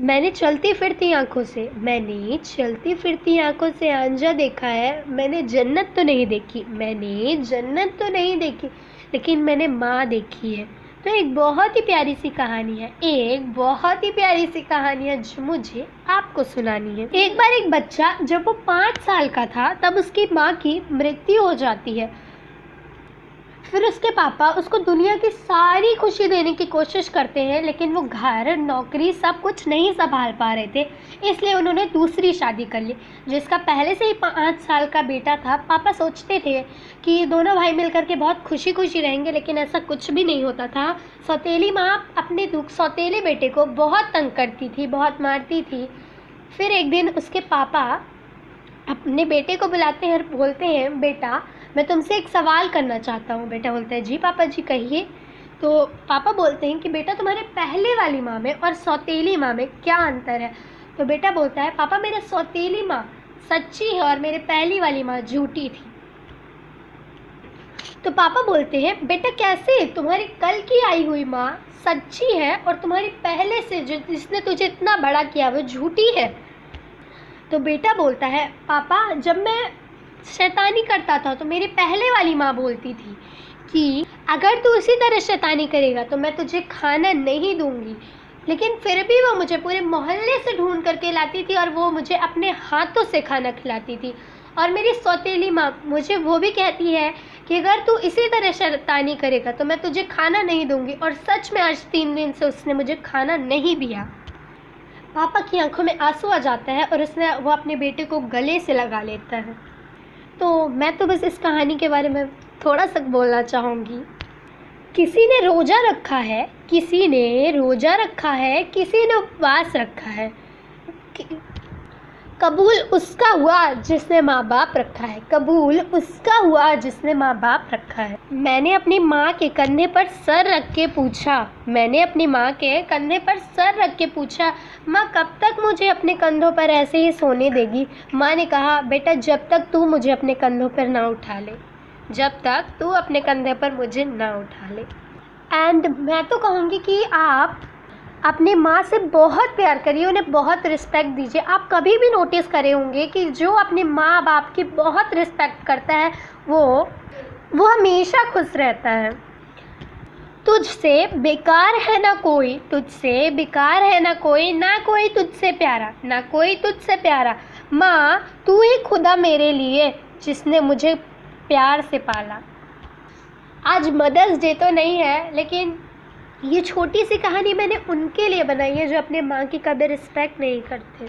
मैंने चलती फिरती आँखों से आंजा देखा है। मैंने जन्नत तो नहीं देखी, लेकिन मैंने माँ देखी है। तो एक बहुत ही प्यारी सी कहानी है जो मुझे आपको सुनानी है। एक बार एक बच्चा जब वो 5 साल का था तब उसकी माँ की मृत्यु हो जाती है। फिर उसके पापा उसको दुनिया की सारी खुशी देने की कोशिश करते हैं, लेकिन वो घर, नौकरी सब कुछ नहीं संभाल पा रहे थे, इसलिए उन्होंने दूसरी शादी कर ली जिसका पहले से ही 5 साल का बेटा था। पापा सोचते थे कि दोनों भाई मिलकर के बहुत खुशी खुशी रहेंगे, लेकिन ऐसा कुछ भी नहीं होता था। सौतेली माँ अपने सौतेले बेटे को बहुत तंग करती थी, बहुत मारती थी। फिर एक दिन उसके पापा अपने बेटे को बुलाते हैं और बोलते हैं, बेटा मैं तुमसे एक सवाल करना चाहता हूँ। बेटा बोलता है, जी पापा जी कहिए। तो पापा बोलते हैं कि बेटा तुम्हारे पहले वाली माँ में और सौतेली माँ में क्या अंतर है। तो बेटा बोलता है, पापा मेरे सौतेली माँ सच्ची है और मेरे पहली वाली माँ झूठी थी। तो पापा बोलते हैं, बेटा कैसे, तुम्हारी कल की आई हुई माँ सच्ची है और तुम्हारी पहले से जिसने तुझे इतना बड़ा किया वो झूठी है। तो बेटा बोलता है, पापा जब मैं शैतानी करता था तो मेरी पहले वाली माँ बोलती थी कि अगर तू इसी तरह शैतानी करेगा तो मैं तुझे खाना नहीं दूंगी, लेकिन फिर भी वो मुझे पूरे मोहल्ले से ढूंढ करके लाती थी और वो मुझे अपने हाथों से खाना खिलाती थी। और मेरी सौतेली माँ मुझे वो भी कहती है कि अगर तू इसी तरह शैतानी करेगा तो मैं तुझे खाना नहीं दूंगी, और सच में आज 3 दिन से उसने मुझे खाना नहीं दिया। पापा की आंखों में आंसू आ जाता है और वो अपने बेटे को गले से लगा लेता है। तो मैं तो बस इस कहानी के बारे में थोड़ा सा बोलना चाहूँगी। किसी ने रोज़ा रखा है, किसी ने उपवास रखा है, कबूल उसका हुआ जिसने माँ बाप रखा है। मैंने अपनी माँ के कंधे पर सर रख के पूछा, माँ कब तक मुझे अपने कंधों पर ऐसे ही सोने देगी। माँ ने कहा, बेटा जब तक तू मुझे अपने कंधों पर ना उठा ले। एंड मैं तो कहूँगी कि आप अपनी माँ से बहुत प्यार करिए, उन्हें बहुत रिस्पेक्ट दीजिए। आप कभी भी नोटिस करे होंगे कि जो अपने माँ बाप की बहुत रिस्पेक्ट करता है वो हमेशा खुश रहता है। तुझसे बेकार है ना कोई, ना कोई तुझसे प्यारा। माँ तू ही खुदा मेरे लिए जिसने मुझे प्यार से पाला। आज मदर्स डे तो नहीं है, लेकिन ये छोटी सी कहानी मैंने उनके लिए बनाई है जो अपने माँ की कभी रिस्पेक्ट नहीं करते।